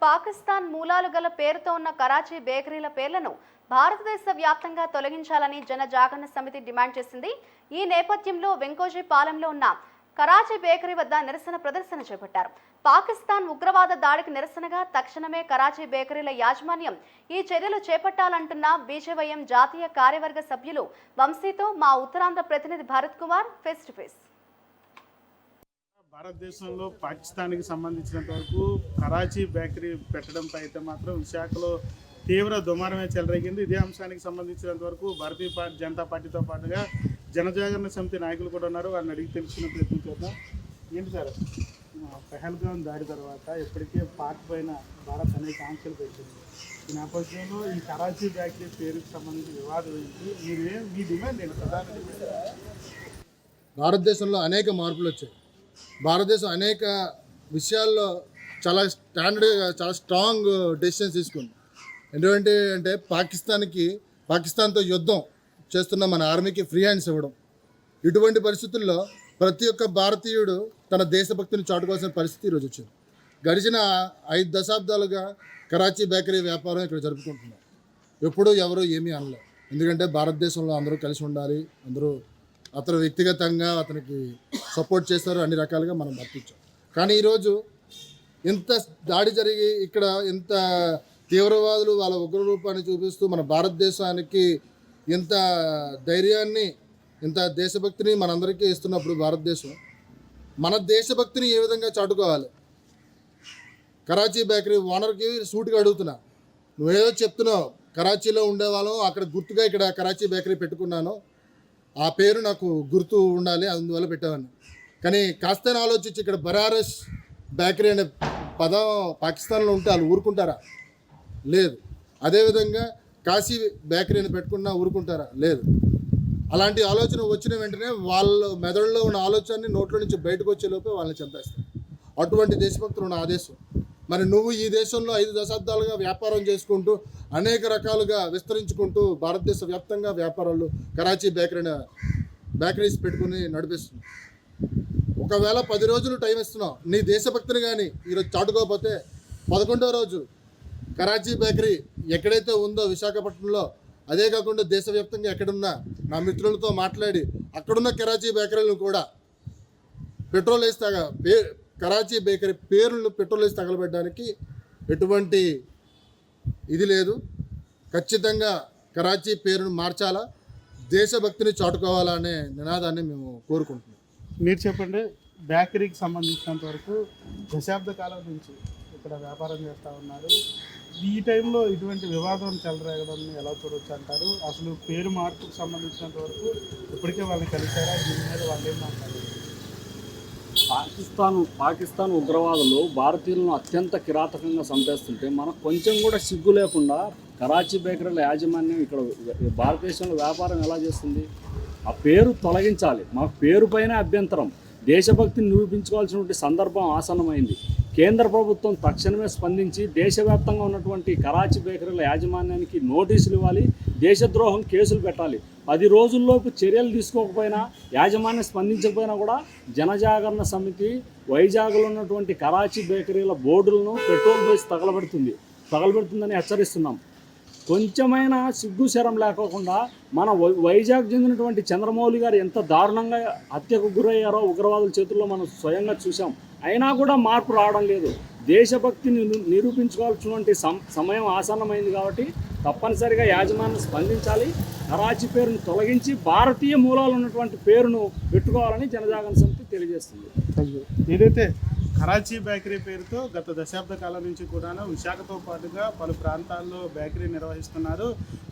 పాకిస్తాన్ మూలాలు గల పేరుతో ఉన్న కరాచీ బేకరీల పేర్లను భారతదేశ వ్యాప్తంగా తొలగించాలని జన జాగరణ సమితి డిమాండ్ చేసింది. ఈ నేపథ్యంలో వెంకోజీ పాలెంలో ఉన్న కరాచీ బేకరీ వద్ద నిరసన ప్రదర్శన చేపట్టారు. పాకిస్తాన్ ఉగ్రవాద దాడికి నిరసనగా తక్షణమే కరాచీ బేకరీల యాజమాన్యం ఈ చర్యలు చేపట్టాలంటున్న బీజేవైఎం జాతీయ కార్యవర్గ సభ్యులు వంశీతో మా ఉత్తరాంధ్ర ప్రతినిధి Bharat Kumar face to face. భారతదేశంలో పాకిస్తాన్కి సంబంధించినంత వరకు కరాచీ బేకరీ పెట్టడంపై అయితే మాత్రం విశాఖలో తీవ్ర దుమారమే చెలరేగింది. ఇదే అంశానికి సంబంధించినంత వరకు భారతీయ జనతా పార్టీతో పాటుగా జనజాగరణ సమితి నాయకులు కూడా ఉన్నారు. వారిని అడిగి తెలుసుకునే ప్రయత్నం చేద్దాం. ఏంటి సార్, పెహల్గాం దాడి తర్వాత ఇప్పటికే పాక్ పైన భారత్ అనేక ఆంక్షలు పెట్టింది. ఈ నేపథ్యంలో ఈ కరాచీ బేకరీ పేరుకి సంబంధించి వివాదం ఏంటి, మీ డిమాండ్ ఏంటి? ప్రధాన భారతదేశంలో అనేక మార్పులు వచ్చాయి. భారతదేశం అనేక విషయాల్లో చాలా చాలా స్ట్రాంగ్ డెసిషన్స్ తీసుకుంది. అంటే పాకిస్తాన్తో యుద్ధం చేస్తున్న మన ఆర్మీకి ఫ్రీ హ్యాండ్స్ ఇవ్వడం. ఇటువంటి పరిస్థితుల్లో ప్రతి ఒక్క భారతీయుడు తన దేశభక్తిని చాటుకోవాల్సిన పరిస్థితి ఈరోజు వచ్చింది. గడిచిన 5 దశాబ్దాలుగా కరాచీ బేకరీ వ్యాపారం ఇక్కడ జరుపుకుంటున్నాం. ఎప్పుడూ ఎవరు ఏమీ అనలేదు. ఎందుకంటే భారతదేశంలో అందరూ కలిసి ఉండాలి, అందరూ అతను వ్యక్తిగతంగా అతనికి సపోర్ట్ చేస్తారు, అన్ని రకాలుగా మనం వర్తించాం. కానీ ఈరోజు ఇంత దాడి జరిగి ఇక్కడ ఇంత తీవ్రవాదులు వాళ్ళ ఉగ్రరూపాన్ని చూపిస్తూ మన భారతదేశానికి ఇంత ధైర్యాన్ని, ఇంత దేశభక్తిని మనందరికీ ఇస్తున్నప్పుడు భారతదేశం మన దేశభక్తిని ఏ విధంగా చాటుకోవాలి? కరాచీ బేకరీ ఓనర్కి సూటిగా అడుగుతున్నా, నువ్వేదో చెప్తున్నావు కరాచీలో ఉండేవాళ్ళం, అక్కడ గుర్తుగా ఇక్కడ కరాచీ బేకరీ పెట్టుకున్నాను, ఆ పేరు నాకు గుర్తు ఉండాలి, అందువల్ల పెట్టామని. కానీ కాస్త ఆలోచించి ఇక్కడ బనారస్ బేకరీ అనే పదం పాకిస్తాన్లో ఉంటే వాళ్ళు ఊరుకుంటారా? లేదు. అదేవిధంగా కాశీ బేకరీ అని పెట్టుకున్నా ఊరుకుంటారా? లేదు. అలాంటి ఆలోచన వచ్చిన వెంటనే వాళ్ళ మెదడులో ఉన్న ఆలోచనని నోట్లో నుంచి బయటకు వచ్చే లోపే వాళ్ళని చంపేస్తారు. అటువంటి దేశభక్తులు ఉన్న ఆ దేశం. మరి నువ్వు ఈ దేశంలో 5 దశాబ్దాలుగా వ్యాపారం చేసుకుంటూ అనేక రకాలుగా విస్తరించుకుంటూ భారతదేశ వ్యాప్తంగా వ్యాపారాలు కరాచీ బేకరీస్ పెట్టుకుని నడిపిస్తున్నావు. ఒకవేళ 10 రోజులు టైం ఇస్తున్నావు, నీ దేశభక్తిని కానీ ఈరోజు చాటుకోకపోతే 11వ రోజు కరాచీ బేకరీ ఎక్కడైతే ఉందో విశాఖపట్నంలో, అదే కాకుండా దేశవ్యాప్తంగా ఎక్కడున్నా నా మిత్రులతో మాట్లాడి అక్కడున్న కరాచీ బేకరీలను కూడా పెట్రోల్ వేసి కరాచీ బేకరీ పేర్లను పెట్రోల్ వేసి తగలబెట్టడానికి ఎటువంటి ఇది లేదు. ఖచ్చితంగా కరాచీ పేరును మార్చాలా, దేశభక్తిని చాటుకోవాలా అనే నినాదాన్ని మేము కోరుకుంటున్నాం. మీరు చెప్పండి, బేకరీకి సంబంధించినంత వరకు దశాబ్ద కాలం నుంచి ఇక్కడ వ్యాపారం చేస్తూ ఉన్నారు. ఈ టైంలో ఇటువంటి వివాదం చెలరేగడం ఎలా చూడొచ్చు అంటారు? అసలు పేరు మార్పుకు సంబంధించినంత వరకు ఇప్పటికే వాళ్ళని కలిసారా? దీని మీద వాళ్ళు ఏం మాట్లాడారు? పాకిస్తాన్ ఉగ్రవాదులు భారతీయులను అత్యంత కిరాతకంగా చంపేస్తుంటే మనకు కొంచెం కూడా సిగ్గు లేకుండా కరాచీ బేకరీల యాజమాన్యం ఇక్కడ భారతదేశంలో వ్యాపారం ఎలా చేస్తుంది? ఆ పేరు తొలగించాలి. మాకు పేరు పైన అభ్యంతరం. దేశభక్తిని నిరూపించుకోవాల్సినటువంటి సందర్భం ఆసన్నమైంది. కేంద్ర ప్రభుత్వం తక్షణమే స్పందించి దేశవ్యాప్తంగా ఉన్నటువంటి కరాచీ బేకరీల యాజమాన్యానికి నోటీసులు ఇవ్వాలి, దేశద్రోహం కేసులు పెట్టాలి. 10 రోజుల్లోపు చర్యలు తీసుకోకపోయినా, యాజమాన్యం స్పందించకపోయినా కూడా జనజాగరణ సమితి వైజాగ్లో ఉన్నటువంటి కరాచీ బేకరీల బోర్డులను పెట్రోల్ పోసి తగలబెడుతుందని హెచ్చరిస్తున్నాం. కొంచెమైనా సిగ్గు శరం లేకోకుండా మన వైజాగ్ చెందినటువంటి చంద్రమౌళి గారు ఎంత దారుణంగా హత్యకు గురయ్యారో ఉగ్రవాదుల చేతుల్లో మనం స్వయంగా చూసాం. అయినా కూడా మార్పు రావడం లేదు. దేశభక్తిని నిరూపించుకోవాల్సినటువంటి సమయం ఆసన్నమైంది కాబట్టి తప్పనిసరిగా యాజమాన్యం స్పందించాలి. కరాచీ పేరును తొలగించి భారతీయ మూలాలు ఉన్నటువంటి పేరును పెట్టుకోవాలని జనజాగరణ సమితి తెలియజేస్తుంది. ఏదైతే కరాచీ బేకరీ పేరుతో గత దశాబ్ద కాలం నుంచి కూడా విశాఖతో పాటుగా పలు ప్రాంతాల్లో బేకరీ నిర్వహిస్తున్నారు.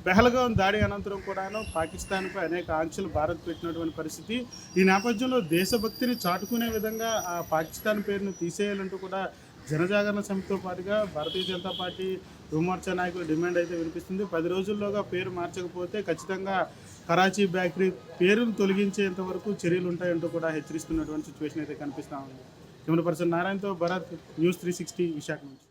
పెహల్గాం దాడి అనంతరం కూడాను పాకిస్తాన్పై అనేక ఆంక్షలు భారత్ పెట్టినటువంటి పరిస్థితి. ఈ నేపథ్యంలో దేశభక్తిని చాటుకునే విధంగా ఆ పాకిస్తాన్ పేరును తీసేయాలంటూ కూడా జనజాగరణ సమితితో పాటుగా భారతీయ జనతా పార్టీ యువమోర్చా నాయకుల డిమాండ్ అయితే వినిపిస్తుంది. 10 రోజుల్లోగా పేరు మార్చకపోతే ఖచ్చితంగా కరాచీ బేకరీ పేరును తొలగించేంత వరకు చర్యలు ఉంటాయంటూ కూడా హెచ్చరిస్తున్నటువంటి సిచ్యువేషన్ అయితే కనిపిస్తూ ఉంది. కెమెరా పర్సన్ నారాయణతో భరత్, న్యూస్ 360 విశాఖ నుంచి.